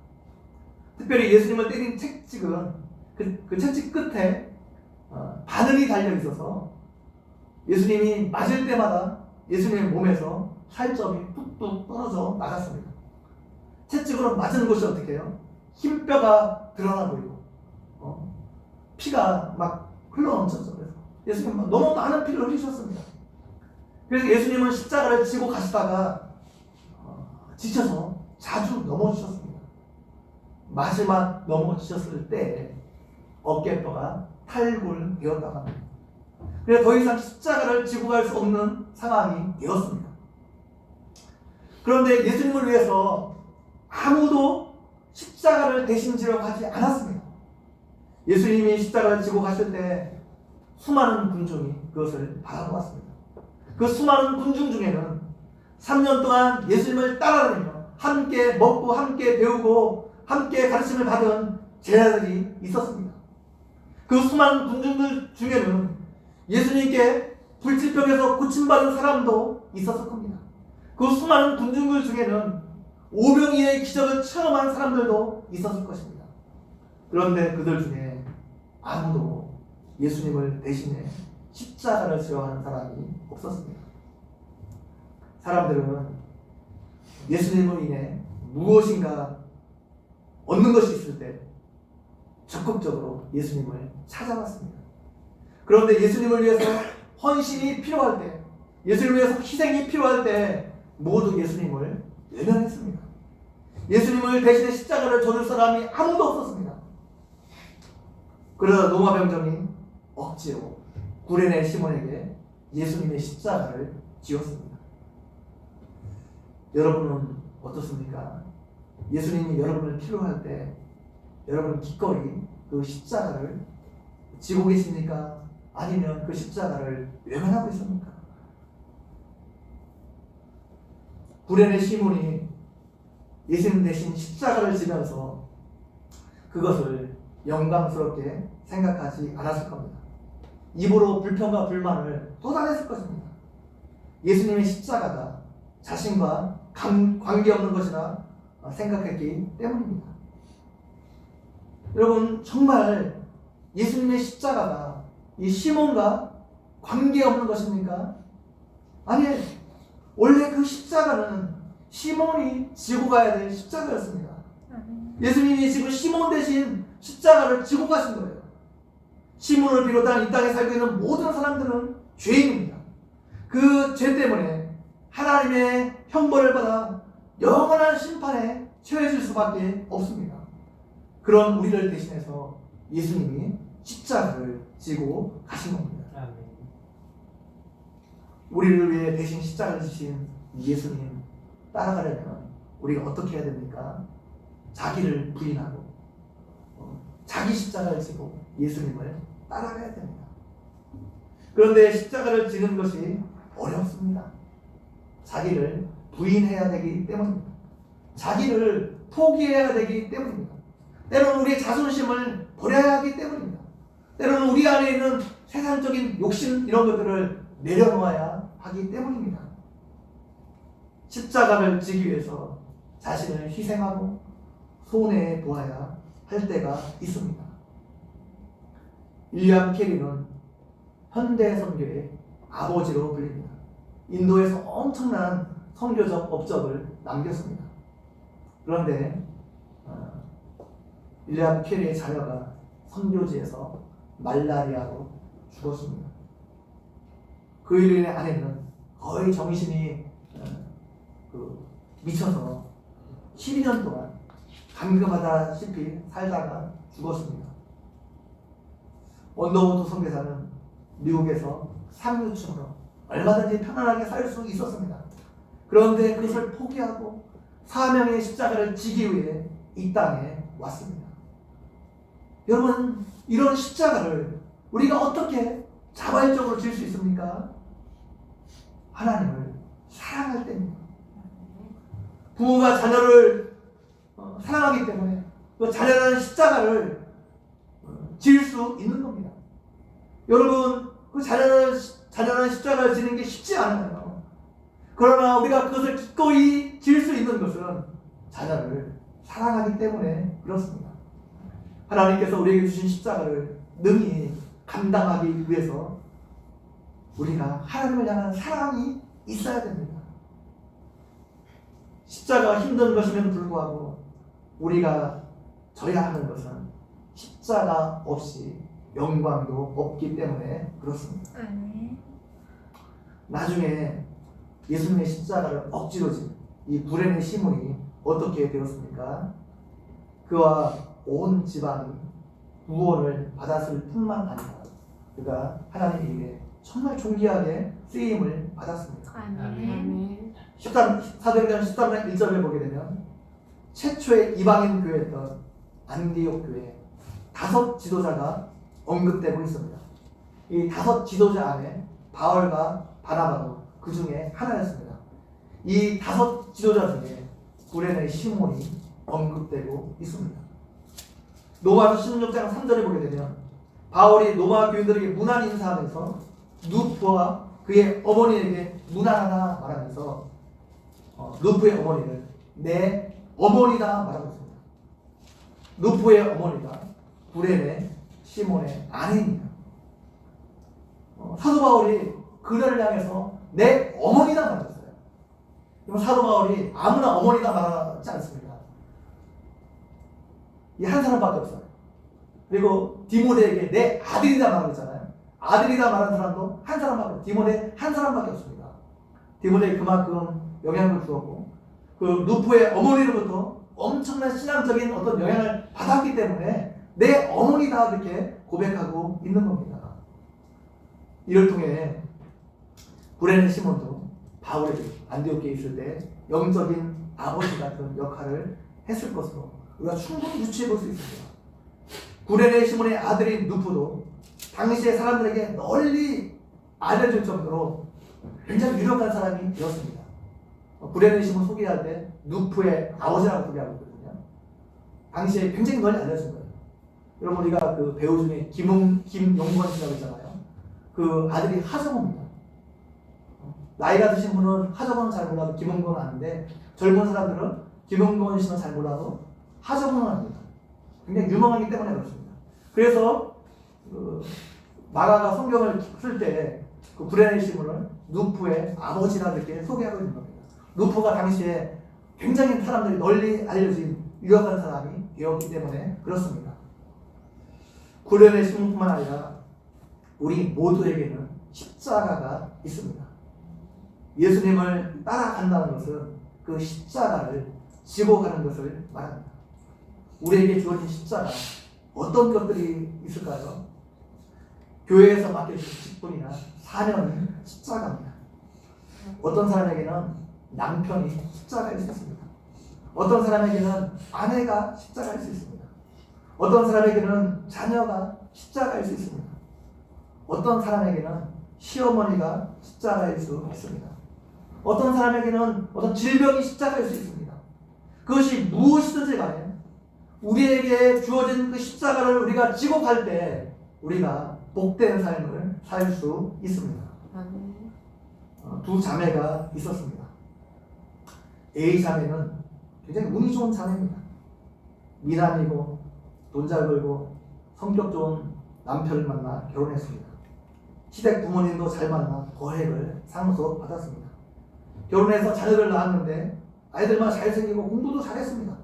특별히 예수님을 때린 채찍은 그 채찍 끝에 바늘이 달려 있어서 예수님이 맞을 때마다 예수님의 몸에서 살점이 뚝뚝 떨어져 나갔습니다. 채찍으로 맞은 곳이 어떻게 해요? 흰뼈가 드러나 보이고 피가 막 흘러넘쳤죠. 그래서 예수님은 너무 많은 피를 흘리셨습니다. 그래서 예수님은 십자가를 지고 가시다가 지쳐서 자주 넘어지셨습니다. 마지막 넘어지셨을 때 어깨뼈가 탈골되었다고 합니다. 그래서 더 이상 십자가를 지고 갈 수 없는 상황이 되었습니다. 그런데 예수님을 위해서 아무도 십자가를 대신 지려고 하지 않았습니다. 예수님이 십자가를 지고 가실 때 수많은 군중이 그것을 바라보았습니다. 그 수많은 군중 중에는 3년 동안 예수님을 따라다니며 함께 먹고 함께 배우고 함께 가르침을 받은 제자들이 있었습니다. 그 수많은 군중들 중에는 예수님께 불치병에서 고침받은 사람도 있었을 겁니다. 그 수많은 군중들 중에는 오병이의 기적을 체험한 사람들도 있었을 것입니다. 그런데 그들 중에 아무도 예수님을 대신해 십자가를 지어야 하는 사람이 없었습니다. 사람들은 예수님으로 인해 무엇인가 얻는 것이 있을 때 적극적으로 예수님을 찾아왔습니다. 그런데 예수님을 위해서 헌신이 필요할 때, 예수님을 위해서 희생이 필요할 때 모두 예수님을 외면했습니다. 예수님을 대신해 십자가를 져줄 사람이 아무도 없었습니다. 그러다 로마 병정이 억지로 구레네 시몬에게 예수님의 십자가를 지었습니다. 여러분은 어떻습니까? 예수님이 여러분을 필요할 때 여러분은 기꺼이 그 십자가를 지고 계십니까? 아니면 그 십자가를 외면하고 있습니까? 구레네 시몬이 예수님 대신 십자가를 지면서 그것을 영광스럽게 생각하지 않았을 겁니다. 입으로 불평과 불만을 쏟아냈을 것입니다. 예수님의 십자가가 자신과 관계없는 것이라 생각했기 때문입니다. 여러분, 정말 예수님의 십자가가 이 시몬과 관계없는 것입니까? 아니, 원래 그 십자가는 시몬이 지고 가야 될 십자가였습니다. 예수님이 지금 시몬 대신 십자가를 지고 가신 거예요. 시몬을 비롯한 이 땅에 살고 있는 모든 사람들은 죄인입니다. 그 죄 때문에 하나님의 형벌을 받아 영원한 심판에 처해질 수밖에 없습니다. 그런 우리를 대신해서 예수님이 십자가를 지고 가신 겁니다. 우리를 위해 대신 십자가를 지신 예수님 따라가려면 우리가 어떻게 해야 됩니까? 자기를 부인하고 자기 십자가를 지고 예수님을 따라가야 됩니다. 그런데 십자가를 지는 것이 어렵습니다. 자기를 부인해야 되기 때문입니다. 자기를 포기해야 되기 때문입니다. 때로는 우리의 자존심을 버려야 하기 때문입니다. 때로는 우리 안에 있는 세상적인 욕심 이런 것들을 내려놓아야 하기 때문입니다. 십자가를 지기 위해서 자신을 희생하고 손해에 보아야 할 때가 있습니다. 윌리엄 캐리는 현대 선교의 아버지로 불립니다. 인도에서 엄청난 선교적 업적을 남겼습니다. 그런데 윌리엄 캐리의 자녀가 선교지에서 말라리아로 죽었습니다. 그 일로 인해 아내는 거의 정신이 미쳐서 12년 동안 감금하다시피 살다가 죽었습니다. 언더우드 선교사는 미국에서 상류층으로 얼마든지 편안하게 살 수 있었습니다. 그런데 그것을 포기하고 사명의 십자가를 지기 위해 이 땅에 왔습니다. 여러분, 이런 십자가를 우리가 어떻게 자발적으로 질 수 있습니까? 하나님을 사랑할 때입니다. 부모가 자녀를 사랑하기 때문에 그 자녀라는 십자가를 질 수 있는 겁니다. 여러분, 그 자녀라는 십자가를 지는 게 쉽지 않아요. 그러나 우리가 그것을 기꺼이 질 수 있는 것은 자녀를 사랑하기 때문에 그렇습니다. 하나님께서 우리에게 주신 십자가를 능히 감당하기 위해서 우리가 하나님을 향한 사랑이 있어야 됩니다. 십자가가 힘든 것임에도 불구하고 우리가 져야 하는 것은 십자가 없이 영광도 없기 때문에 그렇습니다. 나중에 예수님의 십자가를 억지로 진 이 구레네 시몬이 어떻게 되었습니까? 그와 온 집안이 구원을 받았을 뿐만 아니라 그가 하나님에게 정말 존귀하게 쓰임을 받았습니다. 사도행전 13장 1절을 보게 되면 최초의 이방인 교회였던 안디옥 교회 5 지도자가 언급되고 있습니다. 이 5 지도자 안에 바울과 바나바도 그 중에 하나였습니다. 이 5 지도자 중에 구레네 시몬이 언급되고 있습니다. 로마서 16장 3절에 보게 되면 바울이 로마 교인들에게 문안 인사하면서 누프와 그의 어머니에게 문안하나 말하면서 누프의 어머니를 내 어머니다 말하고 있습니다. 누프의 어머니가 구레네 시몬의 아내입니다. 사도 바울이 그녀를 향해서 내 어머니다 말했어요. 그럼 사도 바울이 아무나 어머니다 말하지 않습니다. 이 한 사람밖에 없어요. 그리고 디모데에게 내 아들이다 말하고 있잖아요. 아들이다 말하는 사람도 한 사람밖에 없어요. 디모데 한 사람밖에 없습니다. 디모데에 그만큼 영향을 주었고 그 누프의 어머니로부터 엄청난 신앙적인 어떤 영향을 받았기 때문에 내 어머니다 이렇게 고백하고 있는 겁니다. 이를 통해 구레네 시몬도 바울에게 안디옥에 있을 때 영적인 아버지 같은 역할을 했을 것으로 우리가 충분히 유추해 볼 수 있습니다. 구레네 시몬의 아들인 누프도 당시의 사람들에게 널리 알려질 정도로 굉장히 유력한 사람이 되었습니다. 구레네 시몬 소개할 때 누프의 아버지라고 소개하고 있거든요. 당시에 굉장히 널리 알려진 거예요. 여러분 우리가 그 배우 중에 김용건 씨라고 있잖아요. 그 아들이 하정우입니다. 나이가 드신 분은 하정우는 잘 몰라도 김용건은 아는데 젊은 사람들은 김용건 씨는 잘 몰라도 하정우는 압니다. 굉장히 유명하기 때문에 그렇습니다. 그래서 그 마가가 성경을 쓸 때 그 구레네 시몬을 누프의 아버지라 이렇게 소개하고 있는 겁니다. 누프가 당시에 굉장히 사람들이 널리 알려진 유력한 사람이 되었기 때문에 그렇습니다. 구레네 시몬뿐만 아니라 우리 모두에게는 십자가가 있습니다. 예수님을 따라간다는 것은 그 십자가를 지고 가는 것을 말합니다. 우리에게 주어진 십자가 어떤 것들이 있을까요? 교회에서 맡겨진 직분이나 사명이 십자가입니다. 어떤 사람에게는 남편이 십자가일 수 있습니다. 어떤 사람에게는 아내가 십자가일 수 있습니다. 어떤 사람에게는 자녀가 십자가일 수 있습니다. 어떤 사람에게는 시어머니가 십자가일 수 있습니다. 어떤 사람에게는 어떤 질병이 십자가일 수 있습니다. 그것이 무엇이든지 간에 우리에게 주어진 그 십자가를 우리가 지고 갈 때 우리가 복된 삶을 살 수 있습니다. 두 자매가 있었습니다. A 자매는 굉장히 운이 좋은 자매입니다. 미남이고 돈 잘 벌고 성격 좋은 남편을 만나 결혼했습니다. 시댁 부모님도 잘 만나 거액을 상속받았습니다. 결혼해서 자녀를 낳았는데 아이들만 잘생기고 공부도 잘했습니다.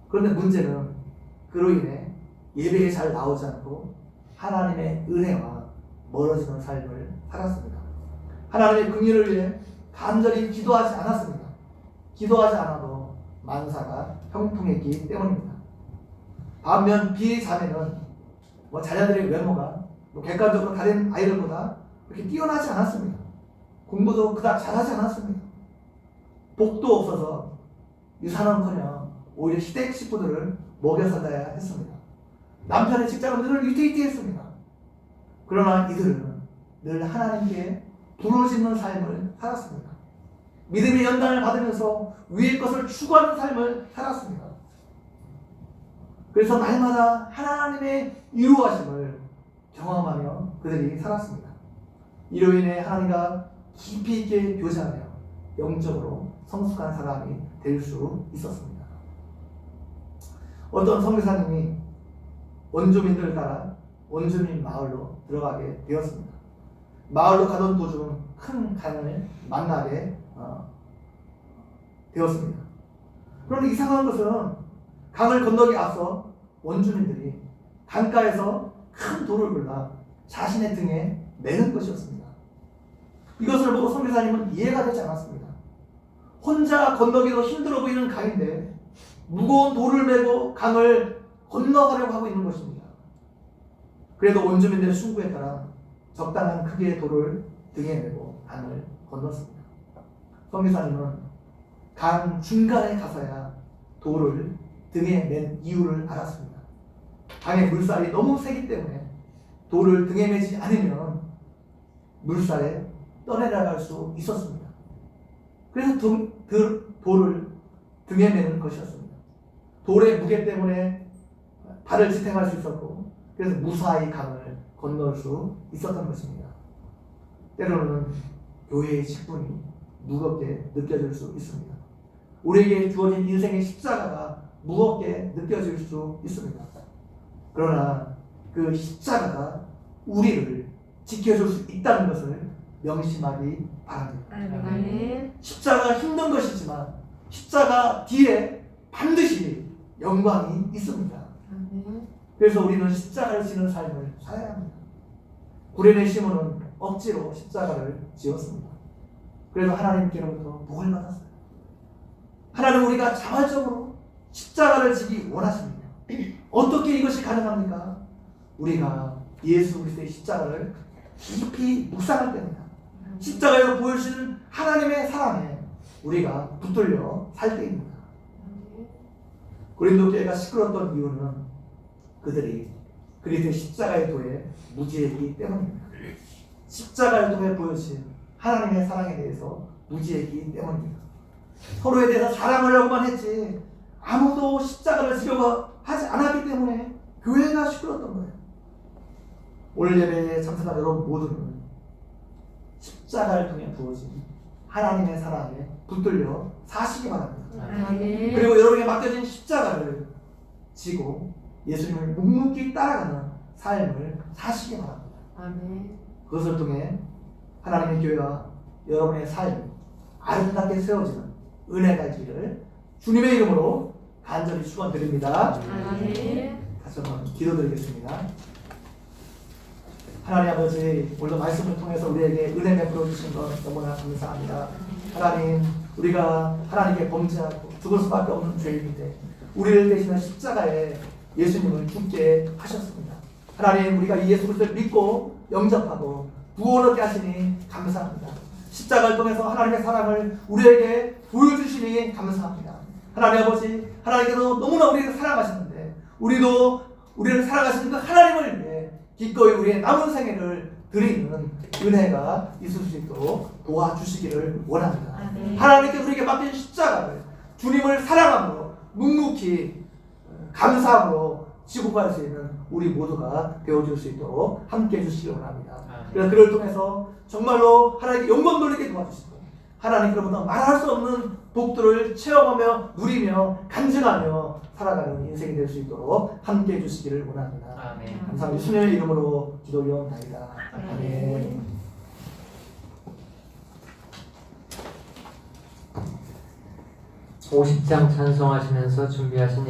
그런데 문제는 그로 인해 예배에 잘 나오지 않고 하나님의 은혜와 멀어지는 삶을 살았습니다. 하나님의 긍휼을 위해 간절히 기도하지 않았습니다. 기도하지 않아도 만사가 형통했기 때문입니다. 반면 B 자매는 자녀들의 외모가 객관적으로 다른 아이들보다 그렇게 뛰어나지 않았습니다. 공부도 그닥 잘하지 않았습니다. 복도 없어서 유산은커녕 오히려 시댁 식구들을 먹여 살아야 했습니다. 남편의 직장은 늘 위태위태했습니다. 그러나 이들은 늘 하나님께 부르짖는 삶을 살았습니다. 믿음의 연단을 받으면서 위의 것을 추구하는 삶을 살았습니다. 그래서 날마다 하나님의 이루하심을 경험하며 그들이 살았습니다. 이로 인해 하나님과 깊이 있게 교제하며 영적으로 성숙한 사람이 될 수 있었습니다. 어떤 선교사님이 원주민들을 따라 원주민 마을로 들어가게 되었습니다. 마을로 가던 도중 큰 강을 만나게 되었습니다. 그런데 이상한 것은 강을 건너기 앞서 원주민들이 강가에서 큰 돌을 골라 자신의 등에 매는 것이었습니다. 이것을 보고 선교사님은 이해가 되지 않았습니다. 혼자 건너기도 힘들어 보이는 강인데 무거운 돌을 메고 강을 건너가려고 하고 있는 것입니다. 그래도 원주민들의 충고에 따라 적당한 크기의 돌을 등에 메고 강을 건넜습니다. 선교사님은 강 중간에 가서야 돌을 등에 맨 이유를 알았습니다. 강의 물살이 너무 세기 때문에 돌을 등에 매지 않으면 물살에 떠내려갈 수 있었습니다. 그래서 돌을 등에 매는 것이었습니다. 돌의 무게 때문에 발을 지탱할 수 있었고 그래서 무사히 강을 건널 수 있었던 것입니다. 때로는 교회의 직분이 무겁게 느껴질 수 있습니다. 우리에게 주어진 인생의 십자가가 무겁게 느껴질 수 있습니다. 그러나 그 십자가가 우리를 지켜줄 수 있다는 것을 명심하기 바랍니다. 아멘. 십자가가 힘든 것이지만 십자가 뒤에 반드시 영광이 있습니다. 아멘. 그래서 우리는 십자가를 지는 삶을 살아야 합니다. 구레네 시몬은 억지로 십자가를 지었습니다. 그래서 하나님께로부터 복을 받았어요. 하나님 우리가 자발적으로 십자가를 지기 원하십니다. 어떻게 이것이 가능합니까? 우리가 예수 그리스도의 십자가를 깊이 묵상할 때입니다. 십자가에서 보여주시는 하나님의 사랑에 우리가 붙들려 살 때입니다. 고린도 교회가 시끄러웠던 이유는 그들이 그리스도의 십자가의 도에 무지했기 때문입니다. 십자가의 도에 보여주신 하나님의 사랑에 대해서 무지했기 때문입니다. 서로에 대해서 사랑하려고만 했지 아무도 십자가를 지려고 하지 않았기 때문에 교회가 시끄러웠던 거예요. 오늘 예배에 참석한 여러분 모두는 십자가를 통해 부어진 하나님의 사랑에 붙들려 사시기 바랍니다. 아멘. 그리고 여러분에게 맡겨진 십자가를 지고 예수님을 묵묵히 따라가는 삶을 사시기 바랍니다. 아멘. 그것을 통해 하나님의 교회와 여러분의 삶이 아름답게 세워지는 은혜가 있기를 주님의 이름으로 간절히 축원드립니다. 아멘. 다시 한번 기도드리겠습니다. 하나님 아버지, 오늘도 말씀을 통해서 우리에게 은혜 베풀어 주신 것 너무나 감사합니다. 하나님, 우리가 하나님께 범죄하고 죽을 수밖에 없는 죄인인데 우리를 대신한 십자가에 예수님을 죽게 하셨습니다. 하나님, 우리가 이 예수 그리스도를 믿고 영접하고 구원 얻게 하시니 감사합니다. 십자가를 통해서 하나님의 사랑을 우리에게 보여주시니 감사합니다. 하나님 아버지, 하나님께서 너무나 우리를 사랑하시는데 우리도 우리를 사랑하시는 그 하나님을 위해 기꺼이 우리의 남은 생애를 드리는 은혜가 있을 수 있도록 도와주시기를 원합니다. 아멘. 하나님께서 우리에게 맡긴 십자가를 주님을 사랑함으로 묵묵히 감사함으로 지고 갈 수 있는 우리 모두가 되어줄 수 있도록 함께 해주시기 원합니다. 그래서 그를 통해서 정말로 하나님께 영광 돌리게 도와주시고 하나님께로부터 말할 수 없는 복들을 체험하며 누리며 간증하며 살아가는 인생이 될 수 있도록 함께 해주시기를 원합니다. 아멘. 감사합니다. 예수님의 이름으로 기도 올려옵나이다. 아멘. 50장 찬송하시면서 준비하신